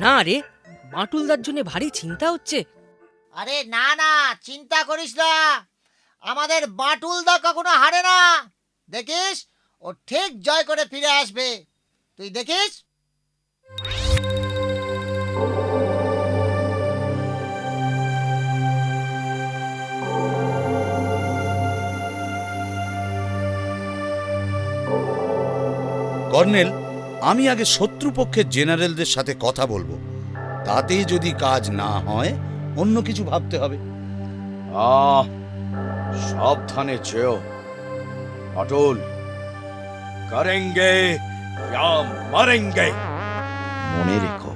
না রে, বাঁটুলদার জন্য ভারী চিন্তা হচ্ছে। আরে না না, চিন্তা করিস না, আমাদের বাঁটুলদা কখনো হারে না। দেখিস, ও ঠিক জয় করে ফিরে আসবে, তুই দেখিস। কর্নেল, আমি আগে শত্রুপক্ষের জেনারেলদের সাথে কথা বলবো, তাতে যদি কাজ না হয় অন্য কিছু ভাবতে হবে। সাবধানে চেয়েও অটল, করেঙ্গে ইয়া মরেঙ্গে। মনে রেখো,